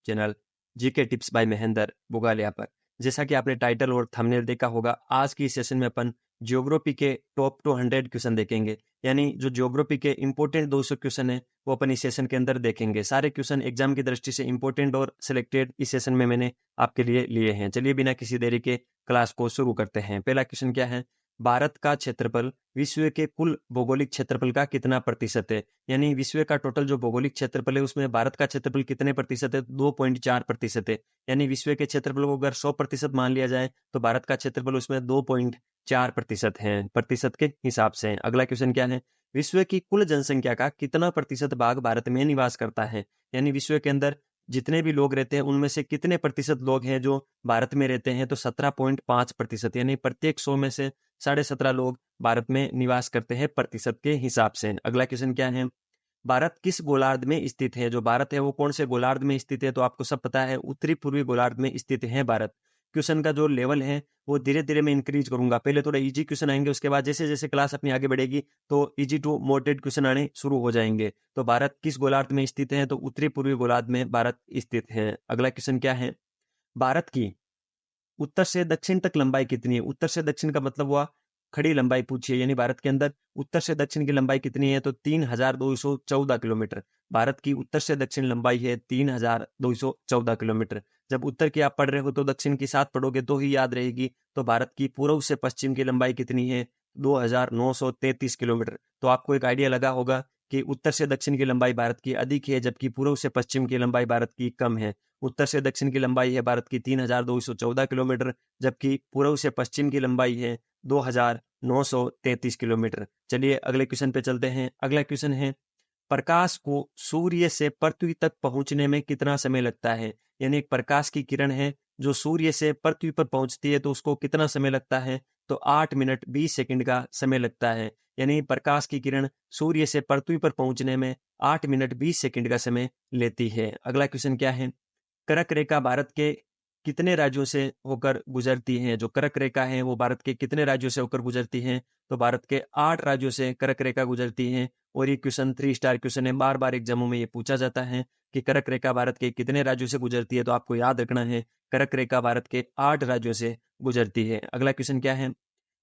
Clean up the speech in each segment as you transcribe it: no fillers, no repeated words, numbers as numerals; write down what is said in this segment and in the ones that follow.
Channel GK tips by Mahendra Bugalia पर। जैसा कि आपने टाइटल और थंबनेल देखा होगा, आज की सेशन में अपन ज्योग्राफी के टॉप 200 क्वेश्चन देखेंगे, यानी जो ज्योग्राफी के इंपॉर्टेंट 200 क्वेश्चन है वो अपन इस सेशन के अंदर देखेंगे। सारे क्वेश्चन एग्जाम की दृष्टि से इंपॉर्टेंट और सिलेक्टेड इस सेशन में मैंने आपके लिए लिए हैं। चलिए बिना किसी देरी के क्लास को शुरू करते हैं। पहला क्वेश्चन क्या है, भारत का क्षेत्रफल विश्व के कुल भौगोलिक क्षेत्रफल का कितना प्रतिशत है? यानी विश्व का टोटल जो भौगोलिक क्षेत्रफल है उसमें भारत का क्षेत्रफल कितने प्रतिशत है? 2.4% है। यानी विश्व के क्षेत्रफल को अगर 100% मान लिया जाए तो भारत का क्षेत्रफल उसमें 2.4% है, प्रतिशत के हिसाब से। अगला क्वेश्चन क्या है, विश्व की कुल जनसंख्या का कितना प्रतिशत भाग भारत में निवास करता है? यानी विश्व के अंदर जितने भी लोग रहते हैं उनमें से कितने प्रतिशत लोग हैं जो भारत में रहते हैं? तो 17.5%, यानी प्रत्येक 100 में से 17.5 लोग भारत में निवास करते हैं प्रतिशत के हिसाब से। अगला क्वेश्चन क्या है, भारत किस गोलार्ध में स्थित है? जो भारत है वो कौन से गोलार्ध में स्थित है? तो आपको सब पता है, उत्तरी पूर्वी गोलार्ध में स्थित है भारत। क्वेश्चन का जो लेवल है वो धीरे धीरे मैं इंक्रीज करूंगा। पहले थोड़ा इजी क्वेश्चन आएंगे, उसके बाद जैसे जैसे क्लास अपनी आगे बढ़ेगी तो इजी टू मॉडरेट क्वेश्चन आने शुरू हो जाएंगे। तो भारत किस गोलार्ध में स्थित है? तो उत्तरी पूर्वी गोलार्ध में भारत स्थित है। अगला क्वेश्चन क्या है, भारत की उत्तर से दक्षिण तक लंबाई कितनी है? उत्तर से दक्षिण का मतलब हुआ खड़ी लंबाई पूछी है, यानी भारत के अंदर उत्तर से दक्षिण की लंबाई कितनी है? तो 3214 किलोमीटर। भारत की उत्तर से दक्षिण लंबाई है 3214 किलोमीटर। जब उत्तर की आप पढ़ रहे हो तो दक्षिण की साथ पढ़ोगे तो ही याद रहेगी। तो भारत की पूर्व से पश्चिम की लंबाई कितनी है? 2933 किलोमीटर। तो आपको एक आइडिया लगा होगा कि उत्तर से दक्षिण की लंबाई भारत की अधिक है, जबकि पूर्व से पश्चिम की लंबाई भारत की कम है। उत्तर से दक्षिण की लंबाई है भारत की 3214 किलोमीटर, जबकि पूर्व से पश्चिम की लंबाई है 2933 किलोमीटर। चलिए अगले क्वेश्चन पे चलते हैं। अगला क्वेश्चन है, प्रकाश को सूर्य से पृथ्वी तक पहुंचने में कितना समय लगता है? यानी एक प्रकाश की किरण है जो सूर्य से पृथ्वी पर पहुंचती है तो उसको कितना समय लगता है? तो 8 मिनट 20 सेकंड का समय लगता है। यानी प्रकाश की किरण सूर्य से पृथ्वी पर पहुंचने में 8 मिनट 20 सेकंड का समय लेती है। अगला क्वेश्चन क्या है, कर्क रेखा भारत के कितने राज्यों से होकर गुजरती है? जो कर्क रेखा है वो भारत के कितने राज्यों से होकर गुजरती है? तो भारत के 8 राज्यों से कर्क रेखा गुजरती है। और ये क्वेश्चन 3 स्टार क्वेश्चन है, बार बार एग्जामों में ये पूछा जाता है कि कर्क रेखा भारत के कितने राज्यों से गुजरती है। तो आपको याद रखना है कर्क रेखा भारत के 8 राज्यों से गुजरती है। अगला क्वेश्चन क्या है,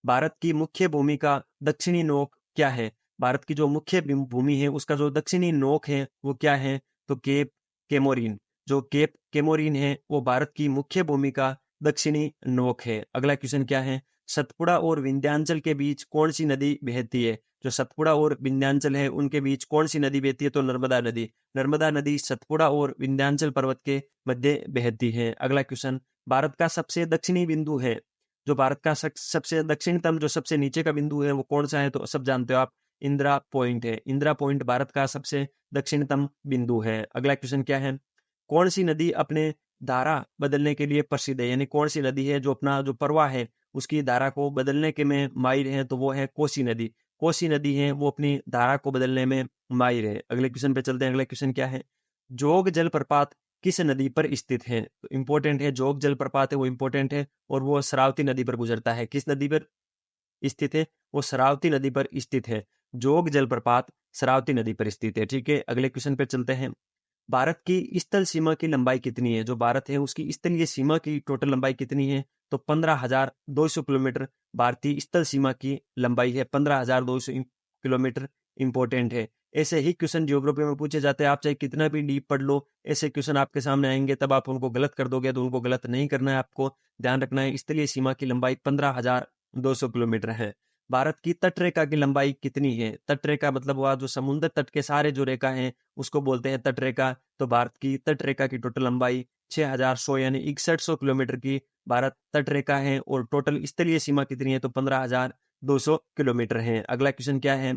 भारत की मुख्य भूमि का दक्षिणी नोक क्या है? भारत की जो मुख्य भूमि है उसका जो दक्षिणी नोक है वो क्या है? तो केप केमोरिन। जो केप केमोरिन है वो भारत की मुख्य भूमि का दक्षिणी नोक है। अगला क्वेश्चन क्या है, सतपुड़ा और विंध्याचल के बीच कौन सी नदी बहती है? जो सतपुड़ा और विंध्याचल है उनके बीच कौन सी नदी बहती है? तो नर्मदा नदी। नर्मदा नदी सतपुड़ा और विंध्याचल पर्वत के मध्य बहती है। अगला क्वेश्चन, भारत का सबसे दक्षिणी बिंदु है, जो भारत का सबसे दक्षिणतम जो सबसे नीचे का बिंदु है वो कौन सा है? तो सब जानते हो आप, इंदिरा पॉइंट है। इंदिरा पॉइंट भारत का सबसे दक्षिणतम बिंदु है। अगला क्वेश्चन क्या है, कौन सी नदी अपने धारा बदलने के लिए प्रसिद्ध है? यानी कौन सी नदी है जो अपना जो प्रवाह है उसकी धारा को बदलने के में माहिर है? तो वो है कोसी नदी। कोसी नदी है वो अपनी धारा को बदलने में माहिर है। अगले क्वेश्चन पे चलते हैं। अगला क्वेश्चन क्या है, जोग जलप्रपात किस नदी पर स्थित है? तो इंपॉर्टेंट है, जोग जलप्रपात है वो इंपॉर्टेंट है और वो शरावती नदी पर गुजरता है। किस नदी पर स्थित है? वो शरावती नदी पर स्थित है। जोग जलप्रपात शरावती नदी पर स्थित है। ठीक है, अगले क्वेश्चन पर चलते हैं। भारत की स्थल सीमा की लंबाई कितनी है? जो भारत है उसकी स्थलीय सीमा की टोटल लंबाई कितनी है? तो 15,200 किलोमीटर भारतीय स्थल सीमा की लंबाई है। 15,200 किलोमीटर इंपॉर्टेंट है। ऐसे ही क्वेश्चन ज्योग्राफी में पूछे जाते हैं, आप चाहे कितना भी डीप पढ़ लो, ऐसे क्वेश्चन आपके सामने आएंगे, तब आप उनको गलत कर दोगे तो उनको गलत नहीं करना है। आपको ध्यान रखना है स्थलीय सीमा की लंबाई 15,200 किलोमीटर है। भारत की तट रेखा की लंबाई कितनी है? तट रेखा मतलब हुआ जो समुद्र तट के सारे जो रेखा हैं उसको बोलते हैं तट रेखा। तो भारत की तट रेखा की टोटल लंबाई 6,100 यानी 6100 किलोमीटर की भारत तट रेखा है। और टोटल स्थलीय सीमा कितनी है? तो 15,200 किलोमीटर है। अगला क्वेश्चन क्या है,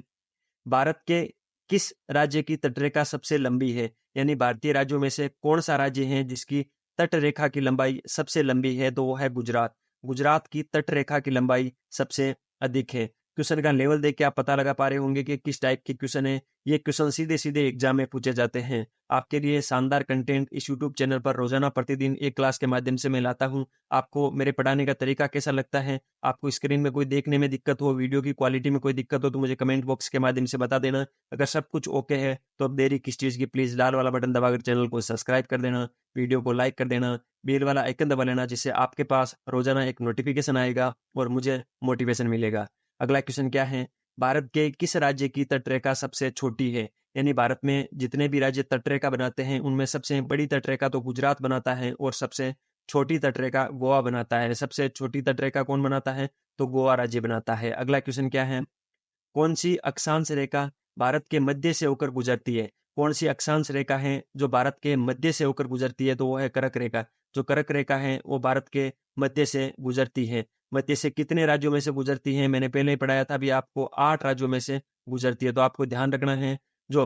भारत के किस राज्य की तटरेखा सबसे लंबी है? यानी भारतीय राज्यों में से कौन सा राज्य है जिसकी तट रेखा की लंबाई सबसे लंबी है? तो वो है गुजरात। गुजरात की तट रेखा की लंबाई सबसे अधिक है। क्वेश्चन का लेवल देख के आप पता लगा पा रहे होंगे कि किस टाइप के क्वेश्चन है। ये क्वेश्चन सीधे सीधे एग्जाम में पूछे जाते हैं। आपके लिए शानदार कंटेंट इस यूट्यूब चैनल पर रोजाना प्रतिदिन एक क्लास के माध्यम से मैं लाता हूँ। आपको मेरे पढ़ाने का तरीका कैसा लगता है, आपको स्क्रीन में कोई देखने में दिक्कत हो, वीडियो की क्वालिटी में कोई दिक्कत हो, तो मुझे कमेंट बॉक्स के माध्यम से बता देना। अगर सब कुछ ओके है तो अब देरी किस चीज़ की, प्लीज़ लाल वाला बटन दबाकर चैनल को सब्सक्राइब कर देना, वीडियो को लाइक कर देना, बेल वाला आइकन दबा लेना, जिससे आपके पास रोजाना एक नोटिफिकेशन आएगा और मुझे मोटिवेशन मिलेगा। अगला क्वेश्चन क्या है, भारत के किस राज्य की तटरेखा सबसे छोटी है? यानी भारत में जितने भी राज्य तटरेखा बनाते हैं उनमें सबसे बड़ी तटरेखा तो गुजरात बनाता है और सबसे छोटी तटरेखा गोवा बनाता है। सबसे छोटी तटरेखा कौन बनाता है? तो गोवा राज्य बनाता है। अगला क्वेश्चन क्या है, कौन सी अक्षांश रेखा भारत के मध्य से होकर गुजरती है? कौन सी अक्षांश रेखा है जो भारत के मध्य से होकर गुजरती है? तो वो है कर्क रेखा। जो कर्क रेखा है वो भारत के मध्य से गुजरती है। मध्य से कितने राज्यों में से गुजरती है? मैंने पहले ही पढ़ाया था, अभी आपको 8 राज्यों में से गुजरती है। तो आपको ध्यान रखना है, जो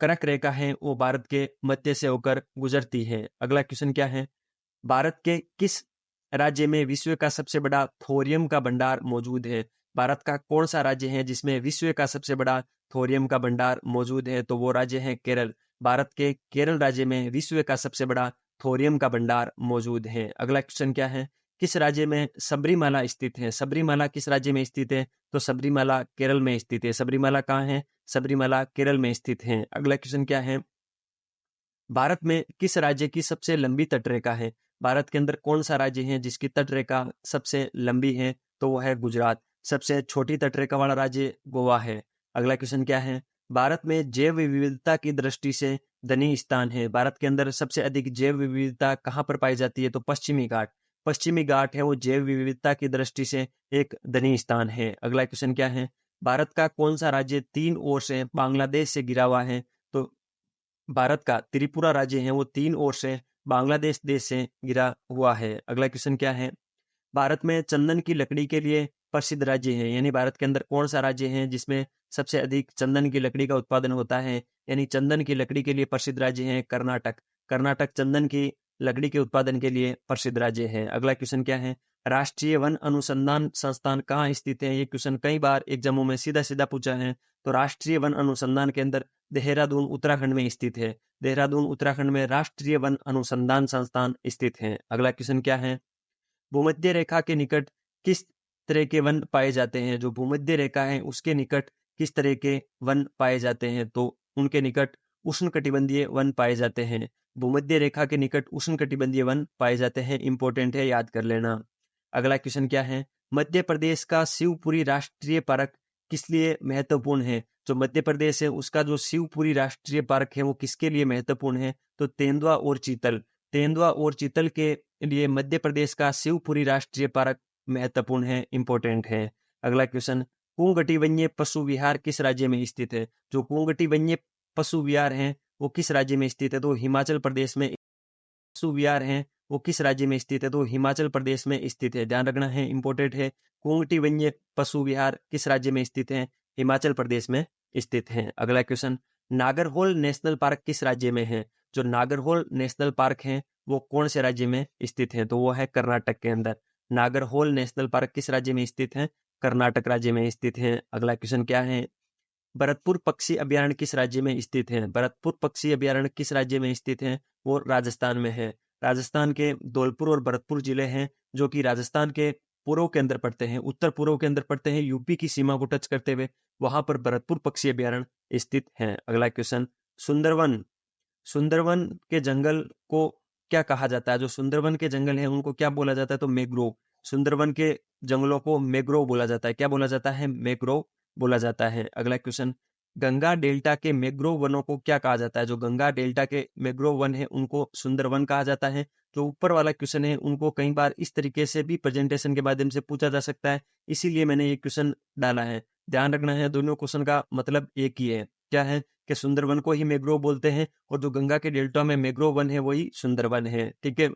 कर्क रेखा है वो भारत के मध्य से होकर गुजरती है। अगला क्वेश्चन क्या है, भारत के किस राज्य में विश्व का सबसे बड़ा थोरियम का भंडार मौजूद है? भारत का कौन सा राज्य है जिसमें विश्व का सबसे बड़ा थोरियम का भंडार मौजूद है? तो वो राज्य है केरल। भारत के केरल राज्य में विश्व का सबसे बड़ा थोरियम का भंडार मौजूद है। अगला क्वेश्चन क्या है, किस राज्य में सबरीमाला स्थित है? सबरीमाला किस राज्य में स्थित है? तो सबरीमाला केरल में स्थित है। सबरीमाला कहाँ है? सबरीमाला केरल में स्थित है। अगला क्वेश्चन क्या है, भारत में किस राज्य की सबसे लंबी तटरेखा है? भारत के अंदर कौन सा राज्य है जिसकी तटरेखा सबसे लंबी है? तो वो है गुजरात। सबसे छोटी तटरेखा वाला राज्य गोवा है। अगला क्वेश्चन क्या है, भारत में जैव विविधता की दृष्टि से धनी स्थान है? भारत के अंदर सबसे अधिक जैव विविधता कहाँ पर पाई जाती है? तो पश्चिमी घाट। पश्चिमी घाट है वो जैव विविधता की दृष्टि से एक धनी स्थान है। अगला क्वेश्चन क्या है, भारत का कौन सा राज्य 3 ओर से बांग्लादेश से घिरा हुआ है? तो भारत का त्रिपुरा राज्य है वो 3 ओर से बांग्लादेश देश से घिरा हुआ है। अगला क्वेश्चन क्या है, भारत में चंदन की लकड़ी के लिए प्रसिद्ध राज्य है? यानी भारत के अंदर कौन सा राज्य है जिसमें सबसे अधिक चंदन की लकड़ी का उत्पादन होता है? यानी चंदन की लकड़ी के लिए प्रसिद्ध राज्य है कर्नाटक। कर्नाटक चंदन की लकड़ी के उत्पादन के लिए प्रसिद्ध राज्य है। अगला क्वेश्चन क्या है, राष्ट्रीय वन अनुसंधान संस्थान कहाँ स्थित है? ये क्वेश्चन कई बार एग्जामों में सीधा सीधा पूछा है। तो राष्ट्रीय वन अनुसंधान के अंदर देहरादून उत्तराखंड में स्थित है। देहरादून उत्तराखंड में राष्ट्रीय वन अनुसंधान संस्थान स्थित है। अगला क्वेश्चन क्या है, भूमध्य रेखा के निकट किस तरह के वन पाए जाते हैं? जो भूमध्य रेखा है उसके निकट किस तरह के वन पाए जाते हैं? तो उनके निकट उष्णकटिबंधीय वन पाए जाते हैं। भूमध्य रेखा के निकट उष्णकटिबंधीय वन पाए जाते हैं। इंपॉर्टेंट है, याद कर लेना। अगला क्वेश्चन क्या है, मध्य प्रदेश का शिवपुरी राष्ट्रीय पार्क किस लिए महत्वपूर्ण है? जो मध्य प्रदेश है उसका जो शिवपुरी राष्ट्रीय पार्क है वो किसके लिए महत्वपूर्ण है? तो तेंदुआ और चीतल। तेंदुआ और चीतल के लिए मध्य प्रदेश का शिवपुरी राष्ट्रीय पार्क महत्वपूर्ण है, इंपॉर्टेंट है। अगला क्वेश्चन, कुंगटी वन्य पशु विहार किस राज्य में स्थित है? जो कुंगटी वन्य पशु विहार है वो किस राज्य में स्थित है? तो हिमाचल प्रदेश में। पशु विहार है वो किस राज्य में स्थित है? तो हिमाचल प्रदेश में स्थित है। ध्यान रखना है, इंपॉर्टेंट है। कुंगटी वन्य पशु विहार किस राज्य में स्थित है? हिमाचल प्रदेश में स्थित है। अगला क्वेश्चन, नागरहोल नेशनल पार्क किस राज्य में है? जो नागरहोल नेशनल पार्क है वो कौन से राज्य में स्थित है? तो वो है कर्नाटक के अंदर। नागरहोल नेशनल पार्क किस राज्य में स्थित है? कर्नाटक राज्य में स्थित है। अगला क्वेश्चन क्या है, भरतपुर पक्षी अभयारण्य किस राज्य में स्थित है? भरतपुर पक्षी अभयारण्य किस राज्य में स्थित है? वो राजस्थान में है। राजस्थान के धौलपुर और भरतपुर जिले हैं जो कि राजस्थान के पूर्व के अंदर पड़ते हैं, उत्तर पूर्व के अंदर पड़ते हैं, यूपी की सीमा को टच करते हुए वहां पर भरतपुर पक्षी अभयारण्य स्थित है। अगला क्वेश्चन, सुंदरवन। सुंदरवन के जंगल को क्या कहा जाता है? जो सुंदरवन के जंगल हैं उनको क्या बोला जाता है? तो मैंग्रोव। सुंदरवन के जंगलों को मैंग्रोव बोला जाता है। क्या बोला जाता है? मैंग्रोव बोला जाता है। अगला क्वेश्चन, गंगा डेल्टा के मैंग्रोव वनों को क्या कहा जाता है? जो गंगा डेल्टा के मैंग्रोव वन है उनको सुंदरवन कहा जाता है। जो ऊपर वाला क्वेश्चन है उनको कई बार इस तरीके से भी प्रेजेंटेशन के माध्यम से पूछा जा सकता है, इसीलिए मैंने ये क्वेश्चन डाला है। ध्यान रखना है, दोनों क्वेश्चन का मतलब एक ही है। क्या है कि सुंदरवन को ही मैंग्रोव बोलते हैं और जो गंगा के डेल्टा में मैंग्रोव वन है वही सुंदरवन है। ठीक है।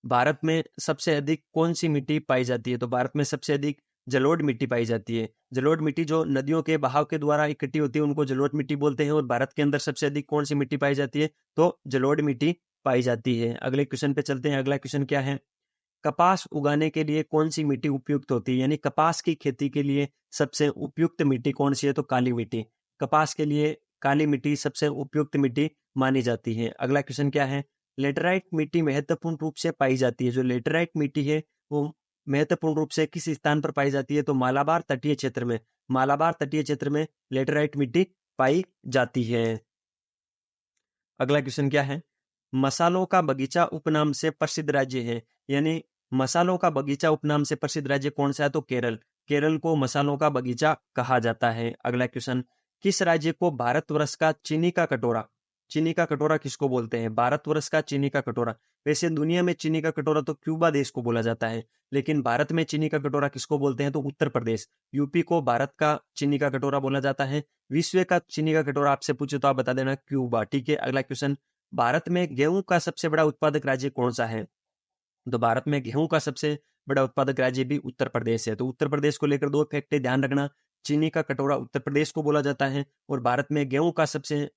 भारत में सबसे अधिक कौन सी मिट्टी पाई जाती है? तो भारत में सबसे अधिक जलोढ़ मिट्टी पाई जाती है। जलोढ़ मिट्टी जो नदियों के बहाव के द्वारा इकट्ठी होती है उनको जलोढ़ मिट्टी बोलते हैं। और भारत के अंदर सबसे अधिक कौन सी मिट्टी पाई जाती है? तो जलोढ़ मिट्टी पाई जाती है। अगले क्वेश्चन पे चलते हैं। अगला क्वेश्चन क्या है, कपास उगाने के लिए कौन सी मिट्टी उपयुक्त होती है, यानी कपास की खेती के लिए सबसे उपयुक्त मिट्टी कौन सी है, तो काली मिट्टी। कपास के लिए काली मिट्टी सबसे उपयुक्त मिट्टी मानी जाती है। अगला क्वेश्चन क्या है, लेटराइट मिट्टी महत्वपूर्ण रूप से पाई जाती है। जो लेटराइट मिट्टी है वो महत्वपूर्ण रूप से किस स्थान पर पाई जाती है, तो मालाबार तटीय क्षेत्र में। मालाबार तटीय क्षेत्र में लेटराइट मिट्टी पाई जाती है। अगला क्वेश्चन क्या है, मसालों का बगीचा उपनाम से प्रसिद्ध राज्य है, यानी मसालों का बगीचा उपनाम से प्रसिद्ध राज्य कौन सा है, तो केरल। केरल को मसालों का बगीचा कहा जाता है। अगला क्वेश्चन, किस राज्य को भारतवर्ष का चीनी का कटोरा, चीनी का कटोरा किसको बोलते हैं, भारतवर्ष का चीनी का कटोरा। वैसे दुनिया में चीनी का कटोरा तो क्यूबा देश को बोला जाता है, लेकिन भारत में चीनी का कटोरा किसको बोलते हैं, तो उत्तर प्रदेश, यूपी को भारत का चीनी का कटोरा बोला जाता है। विश्व का चीनी का कटोरा आपसे पूछे तो आप बता देना क्यूबा, ठीक है। अगला क्वेश्चन, भारत में गेहूं का सबसे बड़ा उत्पादक राज्य कौन सा है, तो भारत में गेहूं का सबसे बड़ा उत्पादक राज्य भी उत्तर प्रदेश है। तो उत्तर प्रदेश को लेकर दो फैक्ट है, ध्यान रखना, चीनी का कटोरा उत्तर प्रदेश को बोला जाता है और भारत में गेहूं का सबसे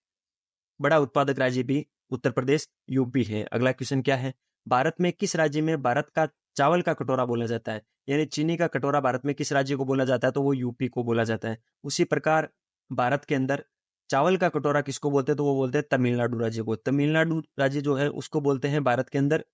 बड़ा उत्पादक राज्य भी उत्तर प्रदेश यूपी है। अगला क्वेश्चन क्या है, भारत में किस राज्य में भारत का चावल का कटोरा बोला जाता है, यानी चीनी का कटोरा भारत में किस राज्य को बोला जाता है, तो वो यूपी को बोला जाता है। उसी प्रकार भारत के अंदर चावल का कटोरा किसको बोलते हैं, तो वो बोलते हैं तमिलनाडु राज्य को। तमिलनाडु राज्य जो है उसको बोलते हैं भारत के अंदर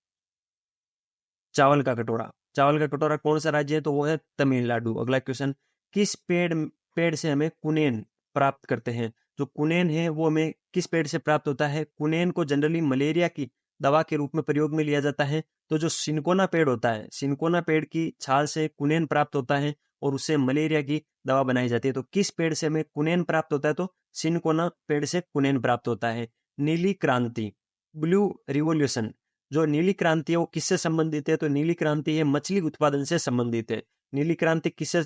चावल का कटोरा। चावल का कटोरा कौन सा राज्य है, तो वो है तमिलनाडु। अगला क्वेश्चन, किस पेड़ पेड़ से हमें कुनेन प्राप्त करते हैं, जो कुनेन है वो हमें किस पेड़ से प्राप्त होता है। कुनेन को जनरली मलेरिया की दवा के रूप में प्रयोग में लिया जाता है। तो जो सिनकोना पेड़ होता है, सिनकोना पेड़ की छाल से कुनेन प्राप्त होता है और उससे मलेरिया की दवा बनाई जाती है। तो किस पेड़ से हमें कुनेन प्राप्त होता है, तो सिनकोना पेड़ से कुनेन प्राप्त होता है। नीली क्रांति, ब्लू रिवोल्यूशन, जो नीली क्रांति है वो किससे संबंधित है, तो नीली क्रांति है मछली उत्पादन से संबंधित है। नीली क्रांति किससे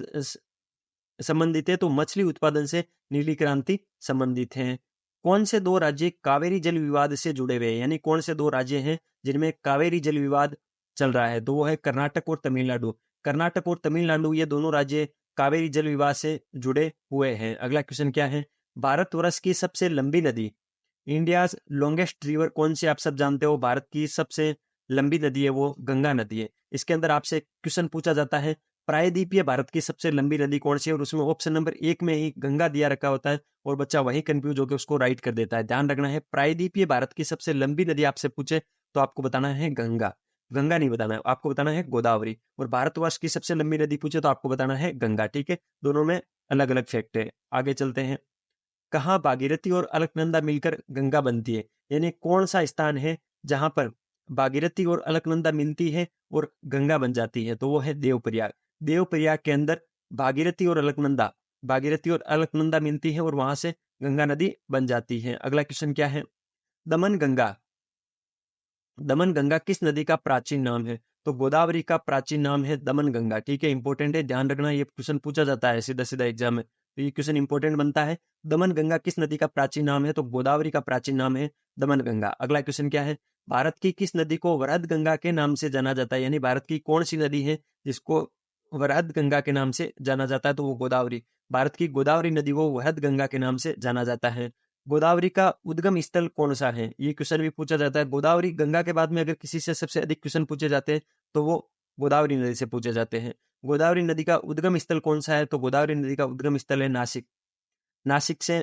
संबंधित है, तो मछली उत्पादन से नीली क्रांति संबंधित है। कौन से दो राज्य कावेरी जल विवाद से जुड़े हुए हैं, यानी कौन से दो राज्य हैं जिनमें कावेरी जल विवाद चल रहा है, तो वो है कर्नाटक और तमिलनाडु। कर्नाटक और तमिलनाडु ये दोनों राज्य कावेरी जल विवाद से जुड़े हुए हैं। अगला क्वेश्चन क्या है, भारतवर्ष की सबसे लंबी नदी, इंडियाज लॉन्गेस्ट रिवर कौन सी, आप सब जानते हो भारत की सबसे लंबी नदी है वो गंगा नदी है। इसके अंदर आपसे क्वेश्चन पूछा जाता है प्रायद्वीपीय भारत की सबसे लंबी नदी कौन सी है, और उसमें ऑप्शन नंबर 1 में ही गंगा दिया रखा होता है और बच्चा वहीं कंफ्यूज होकर उसको राइट कर देता है। ध्यान रखना है, प्रायद्वीपीय भारत की सबसे लंबी नदी आपसे पूछे तो आपको बताना है गंगा, गंगा नहीं बताना है, आपको बताना है गोदावरी। और भारतवर्ष की सबसे लंबी नदी पूछे तो आपको बताना है गंगा, ठीक है। दोनों में अलग अलग फैक्ट है। आगे चलते हैं, कहाँ भागीरथी और अलकनंदा मिलकर गंगा बनती है, यानी कौन सा स्थान है जहां पर भागीरथी और अलकनंदा मिलती है और गंगा बन जाती है, तो वो है देवप्रयाग। देवप्रयाग के अंदर भागीरथी और अलकनंदा मिलती है और वहां से गंगा नदी बन जाती है। अगला क्वेश्चन क्या है, दमन गंगा, दमन गंगा किस नदी का प्राचीन नाम है, तो गोदावरी का प्राचीन नाम है दमन गंगा, ठीक है। इंपॉर्टेंट है, ध्यान रखना, ये क्वेश्चन पूछा जाता है सीधा सीधा एग्जाम में, तो ये क्वेश्चन इंपॉर्टेंट बनता है। दमन गंगा किस नदी का प्राचीन नाम है, तो गोदावरी का प्राचीन नाम है दमन गंगा। अगला क्वेश्चन क्या है, भारत की किस नदी को वरहद गंगा के नाम से जाना जाता है, यानी भारत की कौन सी नदी है जिसको वरहद गंगा के नाम से जाना जाता है, तो वो गोदावरी। भारत की गोदावरी नदी को वरहद गंगा के नाम से जाना जाता है। गोदावरी का उद्गम स्थल कौन सा है, ये क्वेश्चन भी पूछा जाता है। गोदावरी गंगा के बाद में अगर किसी से सबसे अधिक क्वेश्चन पूछे जाते हैं तो वो गोदावरी नदी से पूछे जाते हैं। गोदावरी नदी का उद्गम स्थल कौन सा है, तो गोदावरी नदी का उद्गम स्थल है नासिक। नासिक से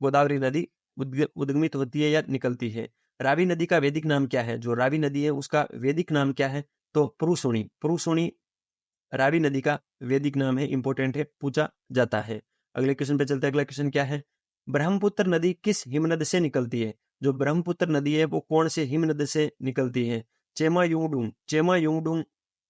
गोदावरी नदी उद्गमित होती है या निकलती है। रावी नदी का वैदिक नाम क्या है, जो रावी नदी है उसका वैदिक नाम क्या है, तो पुरुषुणी। पुरुषुणी रावी नदी का वैदिक नाम है, इंपॉर्टेंट है, पूछा जाता है। अगले क्वेश्चन पे चलते हैं। अगला क्वेश्चन क्या है, ब्रह्मपुत्र नदी किस हिमनद से निकलती है, जो ब्रह्मपुत्र नदी है वो कौन से हिमनद से निकलती है। चेमायुंगडुंग, चेमायुंगडुंग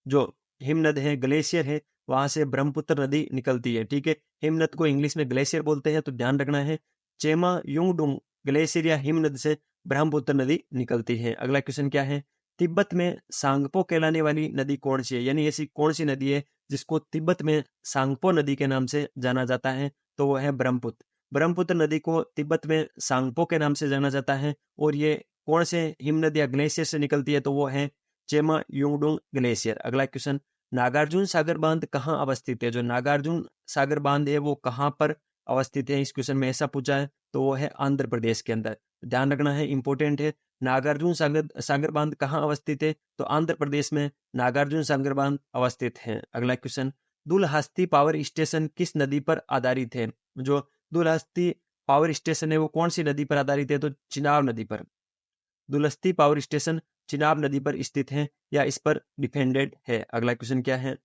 जो हिमनद है, ग्लेशियर है, वहां से ब्रह्मपुत्र नदी निकलती है, ठीक है। हिमनद को इंग्लिश में ग्लेशियर बोलते हैं, तो ध्यान रखना है, चेमायुंगडुंग ग्लेशियर या हिमनद से ब्रह्मपुत्र नदी निकलती है। अगला क्वेश्चन क्या है, तिब्बत में सांगपो कहलाने वाली नदी कौन सी है, यानी ऐसी कौन सी नदी है जिसको तिब्बत में सांगपो नदी के नाम से जाना जाता है, तो वो है ब्रह्मपुत्र। ब्रह्मपुत्र नदी को तिब्बत में सांगपो के नाम से जाना जाता है और ये कौन से हिमनद या ग्लेशियर से निकलती है, तो वो है चेमा युंगडुंग ग्लेशियर। अगला क्वेश्चन, नागार्जुन सागर बांध कहाँ अवस्थित है, जो नागार्जुन सागर बांध है वो कहाँ पर अवस्थित है, इस क्वेश्चन में ऐसा पूछा है, तो वो है आंध्र प्रदेश के अंदर। ध्यान रखना है, इंपॉर्टेंट है। नागार्जुन सागर सागर बांध कहाँ अवस्थित है? तो आंध्र प्रदेश में नागार्जुन सागर बांध अवस्थित है। अगला क्वेश्चन, दुलहस्ती पावर स्टेशन किस नदी पर आधारित है? जो दुलहस्ती पावर स्टेशन है वो कौन सी नदी पर आधारित है? तो चिनाब नदी पर। दुलहस्ती पावर स्टेशन चिनाब नदी पर स्थित है या इस पर डिपेंडेंट है। अगला क्वेश्चन क्या है?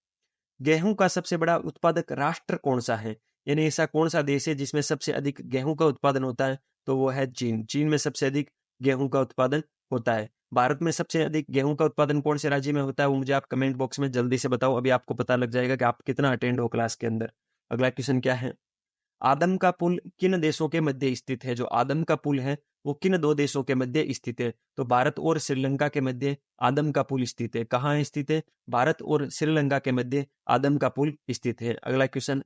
गेहूं का सबसे बड़ा उत्पादक राष्ट्र कौन सा है? यानी ऐसा कौन सा देश है जिसमें सबसे अधिक गेहूं का उत्पादन होता है? तो वो है चीन। चीन में सबसे अधिक गेहूं का उत्पादन होता है। भारत में सबसे अधिक गेहूं का उत्पादन कौन से राज्य में होता है? वो मुझे आप कमेंट बॉक्स में जल्दी से बताओ, अभी आपको पता लग जाएगा कि आप कितना अटेंड हो क्लास के अंदर। अगला क्वेश्चन क्या है? आदम का पुल किन देशों के मध्य स्थित है? जो आदम का पुल है वो किन दो देशों के मध्य स्थित है? तो भारत और श्रीलंका के मध्य आदम का पुल स्थित है। कहाँ स्थित है? भारत और श्रीलंका के मध्य आदम का पुल स्थित है। अगला क्वेश्चन,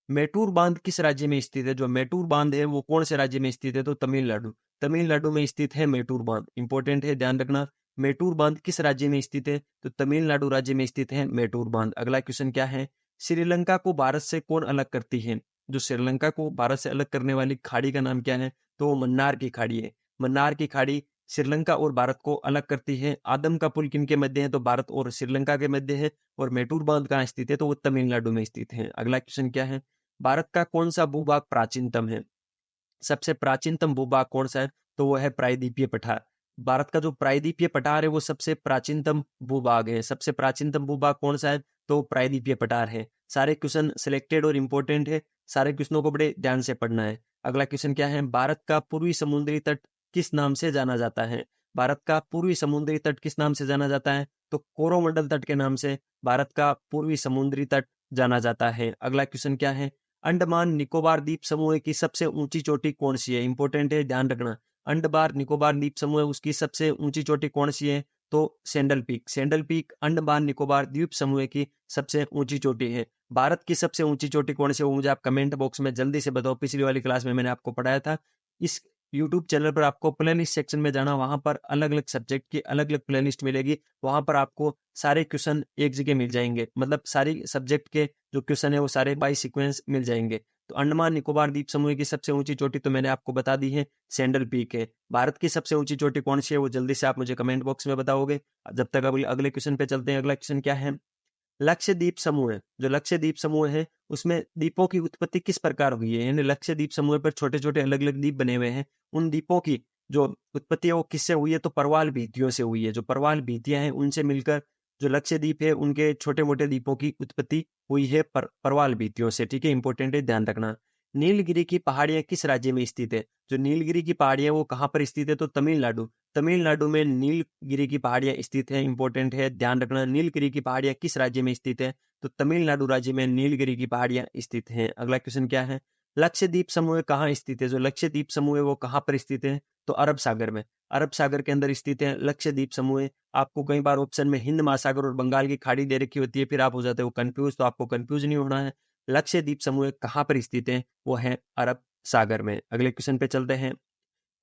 मेटूर बांध किस राज्य में स्थित है? जो मेटूर बांध है वो कौन से राज्य में स्थित है? तो तमिलनाडु। तमिलनाडु में स्थित है मेटूर बांध। इंपॉर्टेंट है, ध्यान रखना। मेटूर बांध किस राज्य में स्थित है? तो तमिलनाडु राज्य में स्थित है मेटूर बांध। अगला क्वेश्चन क्या है? श्रीलंका को भारत से कौन अलग करती है? जो श्रीलंका को भारत से अलग करने वाली खाड़ी का नाम क्या है? तो वो मन्नार की खाड़ी है। मन्नार की खाड़ी श्रीलंका और भारत को अलग करती है। आदम का पुल किनके मध्य है? तो भारत और श्रीलंका के मध्य है। और मेटूर बांध कहाँ स्थित है? तो वो तमिलनाडु में स्थित है। अगला क्वेश्चन क्या है? भारत का कौन सा भूभाग प्राचीनतम है? सबसे प्राचीनतम भूभाग कौन सा है? तो वो है प्रायद्वीपीय पठार। भारत का जो प्रायद्वीपीय पठार है वो सबसे प्राचीनतम भूभाग है। सबसे प्राचीनतम भूभाग कौन सा है? तो प्रायद्वीपीय पठार है। सारे क्वेश्चन सिलेक्टेड और इंपॉर्टेंट है, सारे क्वेश्चनों को बड़े ध्यान से पढ़ना है। अगला क्वेश्चन क्या है? भारत का पूर्वी समुद्री तट किस नाम से जाना जाता है? भारत का पूर्वी समुद्री तट किस नाम से जाना जाता है? तो कोरोमंडल तट के नाम से भारत का पूर्वी समुद्री तट जाना जाता है। अगला क्वेश्चन क्या है? अंडमान निकोबार द्वीप समूह की सबसे ऊंची चोटी कौन सी है? इंपॉर्टेंट है, ध्यान रखना। अंडमान निकोबार द्वीप समूह उसकी सबसे ऊंची चोटी कौन सी है? तो sandal peak. Sandal peak Andaman Nicobar द्वीप समूह की सबसे ऊंची चोटी है। भारत की सबसे ऊंची चोटी कौन सी है वो मुझे आप कमेंट बॉक्स में जल्दी से बताओ। पिछली वाली क्लास में मैंने आपको पढ़ाया था। इस यूट्यूब चैनल पर आपको प्लेलिस्ट सेक्शन में जाना, वहां पर अलग अलग सब्जेक्ट की अलग अलग प्लेलिस्ट मिलेगी। वहां पर आपको सारे क्वेश्चन एक जगह मिल जाएंगे, मतलब सारी सब्जेक्ट के जो क्वेश्चन है वो सारे बाय सीक्वेंस मिल जाएंगे। तो अंडमान निकोबार द्वीप समूह की सबसे ऊंची चोटी तो मैंने आपको बता दी है, सैंडल पीक है। भारत की सबसे ऊंची चोटी कौन सी है वो जल्दी से आप मुझे कमेंट बॉक्स में बताओगे। जब तक अगले क्वेश्चन पे चलते हैं। अगला क्वेश्चन क्या है? लक्षद्वीप समूह है, जो लक्षद्वीप समूह है उसमें द्वीपों की उत्पत्ति किस प्रकार हुई है? यानी लक्षद्वीप समूह पर छोटे छोटे अलग अलग द्वीप बने हुए हैं, उन द्वीपों की जो उत्पत्ति है वो किससे हुई है? तो परवाल भीतियों से हुई है। जो परवाल भीतियां हैं उनसे मिलकर जो लक्षद्वीप है उनके छोटे मोटे द्वीपों की उत्पत्ति हुई है परवाल भीतियों से। ठीक है, इंपॉर्टेंट है, ध्यान रखना। नीलगिरी की पहाड़ियां किस राज्य में स्थित है? जो नीलगिरी की पहाड़ियां वो कहाँ पर स्थित है? तो तमिलनाडु। तमिलनाडु में नीलगिरी की पहाड़ियां स्थित है। इंपॉर्टेंट है, ध्यान रखना। नीलगिरी की पहाड़ियां किस राज्य में स्थित है? तो तमिलनाडु राज्य में नीलगिरी की पहाड़ियां स्थित हैं। अगला क्वेश्चन क्या है? लक्षद्वीप समूह कहाँ स्थित है? जो लक्षद्वीप समूह है वो कहाँ पर स्थित है? तो अरब सागर में। अरब सागर के अंदर स्थित है लक्षद्वीप समूह। आपको कई बार ऑप्शन में हिंद महासागर और बंगाल की खाड़ी दे रखी होती है, फिर आप हो जाते हो कंफ्यूज, तो आपको कंफ्यूज नहीं होना है। लक्षद्वीप समूह कहाँ पर स्थित है? वो है अरब सागर में। अगले क्वेश्चन पे चलते हैं।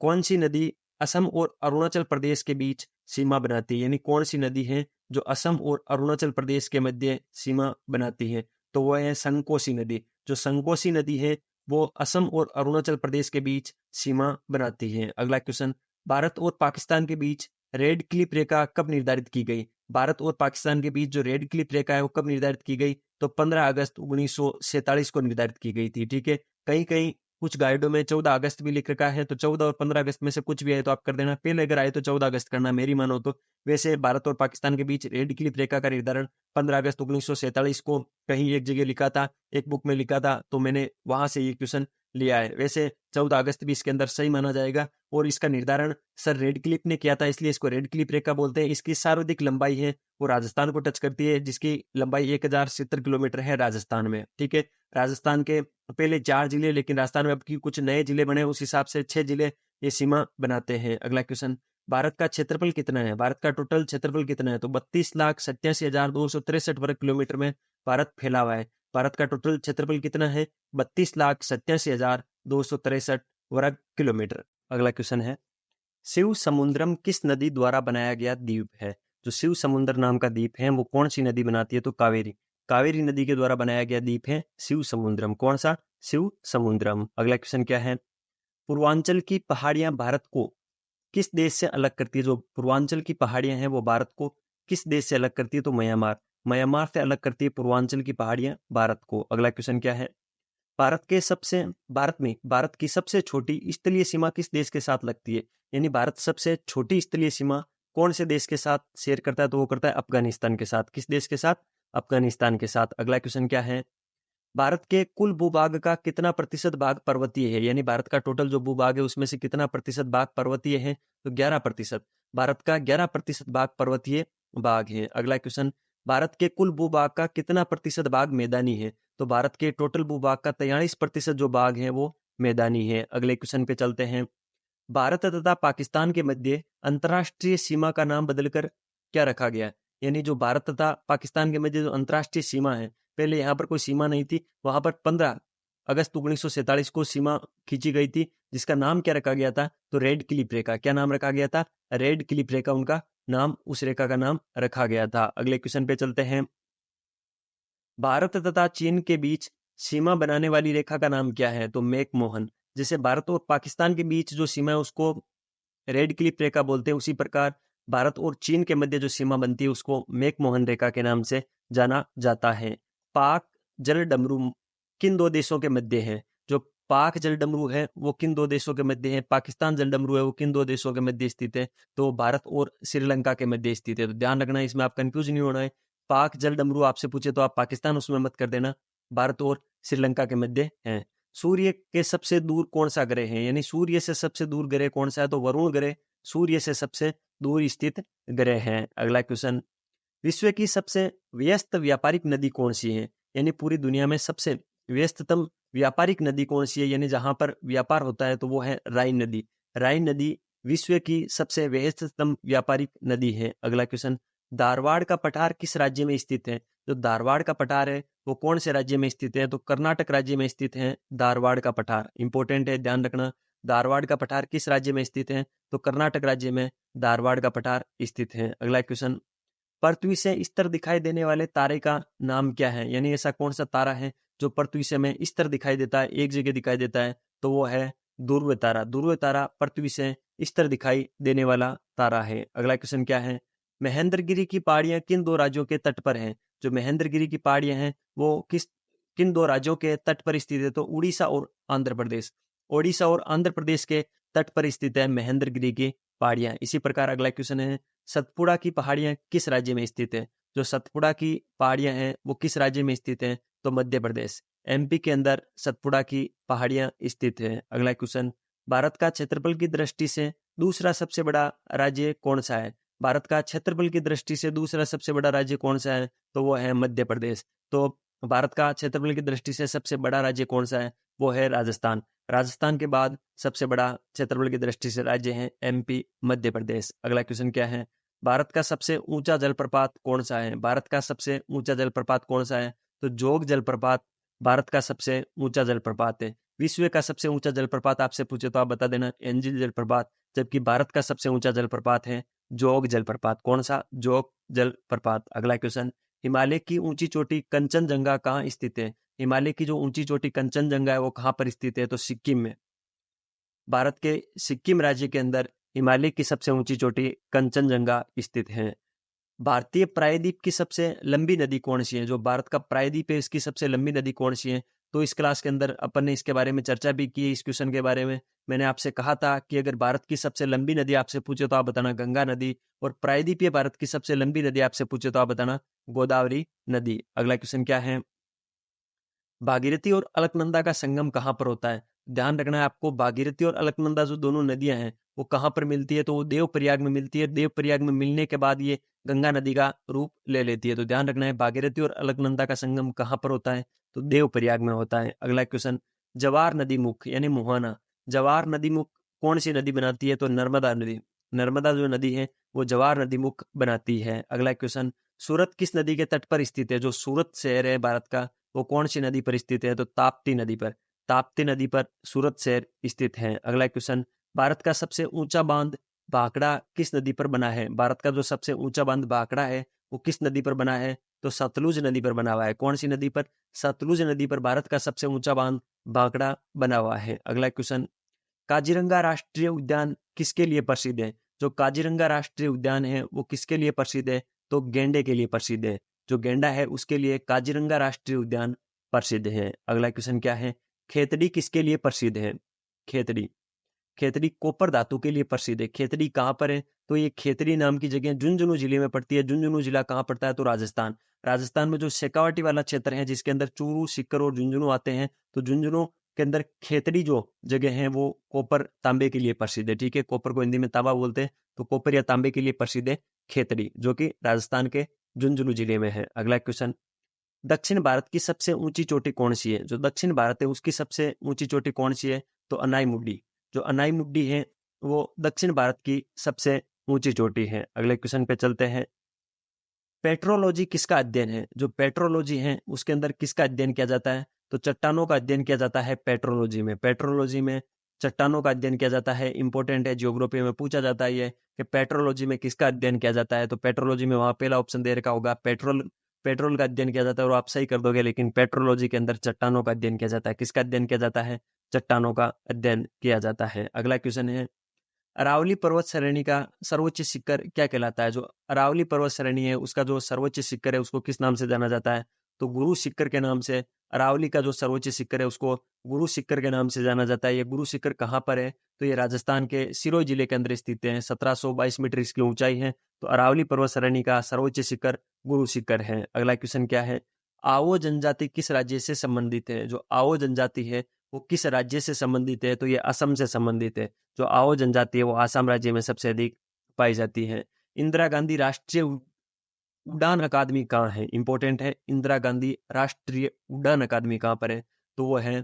कौन सी नदी असम और अरुणाचल प्रदेश के बीच सीमा बनाती है? यानी कौन सी नदी है जो असम और अरुणाचल प्रदेश के मध्य सीमा बनाती है? तो वह है संकोसी नदी। जो संकोसी नदी है वो असम और अरुणाचल प्रदेश के बीच सीमा बनाती है। अगला क्वेश्चन, भारत और पाकिस्तान के बीच रेड क्लिफ रेखा कब निर्धारित की गई? भारत और पाकिस्तान के बीच जो रेड क्लिफ रेखा है वो कब निर्धारित की गई? तो 15 अगस्त 1947 को निर्धारित की गई थी। ठीक है, कहीं कहीं कुछ गाइडों में 14 अगस्त भी लिख रखा है, तो 14 और 15 अगस्त में से कुछ भी आए तो आप कर देना। पहले अगर आए तो 14 अगस्त करना, मेरी मानो तो। वैसे भारत और पाकिस्तान के बीच रेड क्लिफ रेखा का निर्धारण 15 अगस्त 1947 को कहीं एक जगह लिखा था, एक बुक में लिखा था, तो मैंने वहां से ये क्वेश्चन लिया है। वैसे 14 अगस्त भी इसके अंदर सही माना जाएगा। और इसका निर्धारण सर रेड क्लिफ ने किया था, इसलिए इसको रेड क्लिफ रेखा बोलते हैं। इसकी सर्वाधिक लंबाई है वो राजस्थान को टच करती है, जिसकी लंबाई 1070 किलोमीटर है राजस्थान में। ठीक है, राजस्थान के पहले 4 जिले, लेकिन राजस्थान में अब की कुछ नए जिले बने, उस हिसाब से 6 जिले ये सीमा बनाते हैं। अगला क्वेश्चन, भारत का क्षेत्रफल कितना है? भारत का टोटल क्षेत्रफल कितना है? तो 32,87,263 वर्ग किलोमीटर में भारत फैला हुआ है। भारत का टोटल क्षेत्रफल कितना है? 32,87,263 वर्ग किलोमीटर। अगला क्वेश्चन है, शिव समुद्रम किस नदी द्वारा बनाया गया द्वीप है? जो शिव समुद्र नाम का द्वीप है वो कौन सी नदी बनाती है? तो कावेरी। कावेरी नदी के द्वारा बनाया गया द्वीप है शिव समुद्रम। कौन सा? शिव समुद्रम। अगला क्वेश्चन क्या है? पूर्वांचल की पहाड़ियां भारत को किस देश से अलग करती है? जो पूर्वांचल की पहाड़ियां हैं वो भारत को किस देश से अलग करती है? तो म्यांमार। म्यांमार से अलग करती है पूर्वांचल की पहाड़ियां भारत को। अगला क्वेश्चन क्या है? भारत की सबसे छोटी स्थलीय सीमा किस देश के साथ लगती है? यानी भारत सबसे छोटी स्थलीय सीमा कौन से देश के साथ शेयर करता है? तो वो करता है अफगानिस्तान के साथ। किस देश के साथ? अफगानिस्तान के साथ। अगला क्वेश्चन क्या है? भारत के कुल भूभाग का कितना प्रतिशत भाग पर्वतीय है? यानी भारत का टोटल जो भूभाग है उसमें से कितना प्रतिशत भाग पर्वतीय है? तो 11%। भारत का 11% भाग पर्वतीय भाग है। अगला क्वेश्चन, भारत के कुल भूभाग का कितना प्रतिशत भाग मैदानी है? तो भारत के टोटल भूभाग का 43% जो भाग है वो मैदानी है। अगले क्वेश्चन पे चलते हैं। भारत तथा पाकिस्तान के मध्य अंतर्राष्ट्रीय सीमा का नाम बदलकर क्या रखा गया? यानी जो भारत तथा पाकिस्तान के मध्य जो अंतर्राष्ट्रीय सीमा है, पहले यहाँ पर कोई सीमा नहीं थी, वहां पर 15 अगस्त 1947 को सीमा खींची गई थी, जिसका नाम क्या रखा गया था? तो रेड क्लिफ रेखा। क्या नाम रखा गया था? रेड क्लिफ रेखा उनका नाम, उस रेखा का नाम रखा गया था। अगले क्वेश्चन पे चलते हैं। भारत तथा चीन के बीच सीमा बनाने वाली रेखा का नाम क्या है? तो मैकमोहन। जैसे भारत और पाकिस्तान के बीच जो सीमा है उसको रेड क्लिफ रेखा बोलते हैं, उसी प्रकार भारत और चीन के मध्य जो सीमा बनती है उसको मैकमोहन रेखा के नाम से जाना जाता है। पाक जल डमरू किन दो देशों के मध्य है? जो पाक जल डमरू है वो किन दो देशों के मध्य है? पाकिस्तान जल डमरू है वो किन दो देशों के मध्य स्थित है? तो भारत और श्रीलंका के मध्य स्थित है। तो ध्यान रखना, इसमें आप कंफ्यूज नहीं होना है। पाक जल डमरू आपसे पूछे तो आप पाकिस्तान उसमें मत कर देना, भारत और श्रीलंका के मध्य है। सूर्य के सबसे दूर कौन सा ग्रह है? यानी सूर्य से सबसे दूर ग्रह कौन सा है? तो वरुण ग्रह सूर्य से सबसे दूर स्थित ग्रह है। अगला क्वेश्चन, विश्व की सबसे व्यस्त व्यापारिक नदी कौन सी है? यानी पूरी दुनिया में सबसे व्यस्ततम व्यापारिक नदी कौन सी है? यानी जहां पर व्यापार होता है तो वो है राइन नदी। राइन नदी विश्व की सबसे व्यस्ततम व्यापारिक नदी है। अगला क्वेश्चन, धारवाड़ का पठार किस राज्य में स्थित है? जो धारवाड़ का पठार है वो कौन से राज्य में स्थित है? तो कर्नाटक राज्य में स्थित है धारवाड़ का पठार। इंपॉर्टेंट है, ध्यान रखना। धारवाड़ का पठार किस राज्य में स्थित है? तो कर्नाटक राज्य में धारवाड़ का पठार स्थित है। अगला क्वेश्चन, पृथ्वी से इस तरह दिखाई देने वाले तारे का नाम क्या है? यानी ऐसा कौन सा तारा है जो पृथ्वी से हमें इस तरह दिखाई देता है, एक जगह दिखाई देता है? तो वो है ध्रुव तारा। ध्रुव तारा पृथ्वी से इस तरह दिखाई देने वाला तारा है। अगला क्वेश्चन क्या है? महेंद्रगिरी की पहाड़ियां किन दो राज्यों के तट पर हैं? जो महेंद्रगिरी की पहाड़ियां हैं वो किन दो राज्यों के तट पर स्थित है? तो उड़ीसा और आंध्र प्रदेश। ओडिशा और आंध्र प्रदेश के तट पर स्थित है महेंद्रगिरी की पहाड़ियां। इसी प्रकार अगला क्वेश्चन है, सतपुड़ा की पहाड़ियां किस राज्य में स्थित है? जो सतपुड़ा की पहाड़ियां हैं वो किस राज्य में स्थित हैं? तो मध्य प्रदेश, एमपी के अंदर सतपुड़ा की पहाड़ियां स्थित हैं। अगला क्वेश्चन, भारत का क्षेत्रफल की दृष्टि से दूसरा सबसे बड़ा राज्य कौन सा है? भारत का क्षेत्रफल की दृष्टि से दूसरा सबसे बड़ा राज्य कौन सा है? तो वो है मध्य प्रदेश। तो भारत का क्षेत्रफल की दृष्टि से सबसे बड़ा राज्य कौन सा है? वो है राजस्थान। राजस्थान के बाद सबसे बड़ा क्षेत्रफल की दृष्टि से राज्य है एमपी, मध्य प्रदेश। अगला क्वेश्चन क्या है? भारत का सबसे ऊंचा जलप्रपात कौन सा है? भारत का सबसे ऊंचा जलप्रपात कौन सा है? तो जोग जलप्रपात भारत का सबसे ऊंचा जलप्रपात है। विश्व का सबसे ऊंचा जलप्रपात आपसे पूछे तो आप बता देना एंजिल जलप्रपात, जबकि भारत का सबसे ऊंचा जलप्रपात है जोग जलप्रपात। कौन सा? जोग जलप्रपात। अगला क्वेश्चन, हिमालय की ऊंची चोटी कंचनजंगा कहाँ स्थित है? हिमालय की जो ऊंची चोटी कंचनजंगा है वो कहाँ पर स्थित है? तो सिक्किम में। भारत के सिक्किम राज्य के अंदर हिमालय की सबसे ऊंची चोटी कंचनजंगा स्थित है। भारतीय प्रायद्वीप की सबसे लंबी नदी कौन सी है? जो भारत का प्रायद्वीप है इसकी सबसे लंबी नदी कौन सी है? तो इस क्लास के अंदर अपन ने इसके बारे में चर्चा भी की है। इस क्वेश्चन के बारे में मैंने आपसे कहा था कि अगर भारत की सबसे लंबी नदी आपसे पूछे तो आप बताना गंगा नदी, और प्रायद्वीपीय भारत की सबसे लंबी नदी आपसे पूछे तो आप बताना गोदावरी नदी। अगला क्वेश्चन क्या है? भागीरथी और अलकनंदा का संगम कहाँ पर होता है? ध्यान रखना है आपको, भागीरथी और अलकनंदा जो दोनों नदियां हैं वो कहाँ पर मिलती है? तो वो देवप्रयाग में मिलती है। देवप्रयाग में मिलने के बाद ये गंगा नदी का रूप ले लेती है। तो ध्यान रखना है भागीरथी और अलकनंदा का संगम कहाँ पर होता है? तो देवप्रयाग में होता है। अगला क्वेश्चन, जवार नदी मुख यानी मुहाना, जवार नदी मुख कौन सी नदी बनाती है? तो नर्मदा नदी। नर्मदा जो नदी है वो जवार नदी मुख बनाती है। अगला क्वेश्चन, सूरत किस नदी के तट पर स्थित है? जो सूरत शहर है भारत का वो कौन सी नदी पर स्थित है? तो ताप्ती नदी पर। ताप्ती नदी पर सूरत शहर स्थित है। अगला क्वेश्चन, भारत का सबसे ऊंचा बांध भाखड़ा किस नदी पर बना है? भारत का जो सबसे ऊंचा बांध भाखड़ा है वो किस नदी पर बना है? तो सतलुज नदी पर बना हुआ है। कौन सी नदी पर? सतलुज नदी पर भारत का सबसे ऊंचा बांध भाखड़ा बना हुआ है। अगला क्वेश्चन, काजीरंगा राष्ट्रीय उद्यान किसके लिए प्रसिद्ध है? जो काजीरंगा राष्ट्रीय उद्यान है वो किसके लिए प्रसिद्ध है? तो गेंडे के लिए प्रसिद्ध है। जो गेंडा है उसके लिए काजीरंगा राष्ट्रीय उद्यान प्रसिद्ध है। अगला क्वेश्चन क्या है? खेतड़ी किसके लिए प्रसिद्ध है? खेतड़ी खेतड़ी कॉपर धातु के लिए प्रसिद्ध है। खेतड़ी कहाँ पर है? तो ये खेतड़ी नाम की जगह झुंझुनू जिले में पड़ती है। झुंझुनू जिला कहाँ पड़ता है? तो राजस्थान। राजस्थान में जो शेखावाटी वाला क्षेत्र है जिसके अंदर चूरू, सीकर और झुंझुनू आते हैं, तो झुंझुनू के अंदर खेतड़ी जो जगह है वो कॉपर तांबे के लिए प्रसिद्ध है। ठीक है, कॉपर को हिंदी में तांबा बोलते हैं, तो कॉपर या तांबे के लिए प्रसिद्ध है खेतड़ी, जो कि राजस्थान के झुंझुनू जिले में है। अगला क्वेश्चन, दक्षिण भारत की सबसे ऊंची चोटी कौन सी है? जो दक्षिण भारत है उसकी सबसे ऊंची चोटी कौन सी है? तो अनाई जो अनाई मुड्डी है वो दक्षिण भारत की सबसे ऊंची चोटी है। अगले क्वेश्चन पे चलते हैं। पेट्रोलॉजी किसका अध्ययन है? जो पेट्रोलॉजी है उसके अंदर किसका अध्ययन किया जाता है? तो चट्टानों का अध्ययन किया जाता है पेट्रोलॉजी में। पेट्रोलॉजी में चट्टानों का अध्ययन किया जाता है। इंपॉर्टेंट है, जियोग्राफी में पूछा जाता है ये कि पेट्रोलॉजी में किसका अध्ययन किया जाता है। तो पेट्रोलॉजी में वहां पहला ऑप्शन दे रखा होगा पेट्रोल का अध्ययन किया जाता है, और आप सही कर दोगे, लेकिन पेट्रोलॉजी के अंदर चट्टानों का अध्ययन किया जाता है। किसका अध्ययन किया जाता है? चट्टानों का अध्ययन किया जाता है। अगला क्वेश्चन है, अरावली पर्वत श्रेणी का सर्वोच्च शिखर क्या कहलाता है? जो अरावली पर्वत श्रेणी है उसका जो सर्वोच्च शिखर है उसको किस नाम से जाना जाता है? तो गुरु शिखर के नाम से। अरावली का जो सर्वोच्च शिखर है उसको गुरु शिखर के नाम से जाना जाता है। ये गुरु शिखर कहाँ पर है? तो ये राजस्थान के सिरोही जिले के अंदर स्थित है। 1722 मीटर इसकी ऊंचाई है। तो अरावली पर्वत श्रेणी का सर्वोच्च शिखर गुरु शिखर है। अगला क्वेश्चन क्या है? आओ जनजाति किस राज्य से संबंधित है? जो आओ जनजाति है वो किस राज्य से संबंधित है? तो ये असम से संबंधित है। जो आओ जनजाति है वो आसाम राज्य में सबसे अधिक पाई जाती है। इंदिरा गांधी राष्ट्रीय उड़ान अकादमी कहाँ है? इंपॉर्टेंट है, इंदिरा गांधी राष्ट्रीय उड़ान अकादमी कहाँ पर है? तो वो है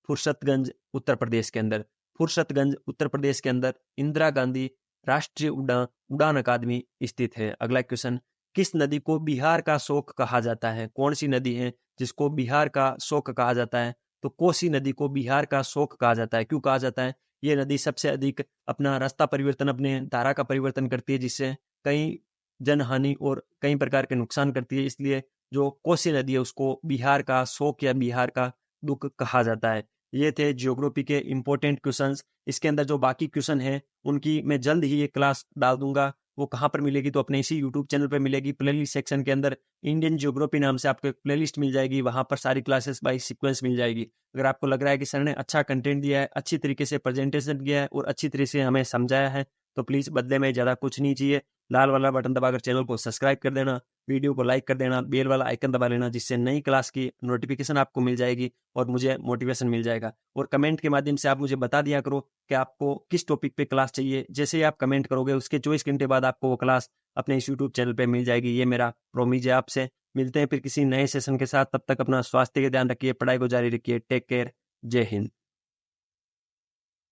फुर्सतगंज, उत्तर प्रदेश के अंदर। फुर्सतगंज उत्तर प्रदेश के अंदर इंदिरा गांधी राष्ट्रीय उड़ान अकादमी स्थित है। अगला क्वेश्चन, किस नदी को बिहार का शोक कहा जाता है? कौन सी नदी है जिसको बिहार का शोक कहा जाता है? तो कोसी नदी को बिहार का शोक कहा जाता है। क्यों कहा जाता है? ये नदी सबसे अधिक अपना रास्ता परिवर्तन, अपने धारा का परिवर्तन करती है, जिससे कई जनहानि और कई प्रकार के नुकसान करती है। इसलिए जो कोसी नदी है उसको बिहार का शोक या बिहार का दुख कहा जाता है। ये थे ज्योग्राफी के इंपॉर्टेंट क्वेश्चंस। इसके अंदर जो बाकी क्वेश्चन हैं उनकी मैं जल्द ही ये क्लास डाल दूंगा। वो कहाँ पर मिलेगी? तो अपने इसी यूट्यूब चैनल पर मिलेगी। प्लेलिस्ट सेक्शन के अंदर इंडियन ज्योग्राफी नाम से आपको एक प्लेलिस्ट मिल जाएगी, वहां पर सारी क्लासेस बाय सीक्वेंस मिल जाएगी। अगर आपको लग रहा है कि सर ने अच्छा कंटेंट दिया है, अच्छी तरीके से प्रेजेंटेशन किया है और अच्छी तरीके से हमें समझाया है, तो प्लीज बदले में ज्यादा कुछ नहीं चाहिए, लाल वाला बटन दबाकर चैनल को सब्सक्राइब कर देना, वीडियो को लाइक कर देना, बेल वाला आइकन दबा लेना, जिससे नई क्लास की नोटिफिकेशन आपको मिल जाएगी और मुझे मोटिवेशन मिल जाएगा। और कमेंट के माध्यम से आप मुझे बता दिया करो कि आपको किस टॉपिक पे क्लास चाहिए। जैसे ही आप कमेंट करोगे उसके 24 घंटे बाद आपको वो क्लास अपने इस यूट्यूब चैनल पे मिल जाएगी। ये मेरा प्रोमिज है आपसे। मिलते हैं फिर किसी नए सेशन के साथ। तब तक अपना स्वास्थ्य का ध्यान रखिए, पढ़ाई को जारी रखिए। Take care. जय हिंद।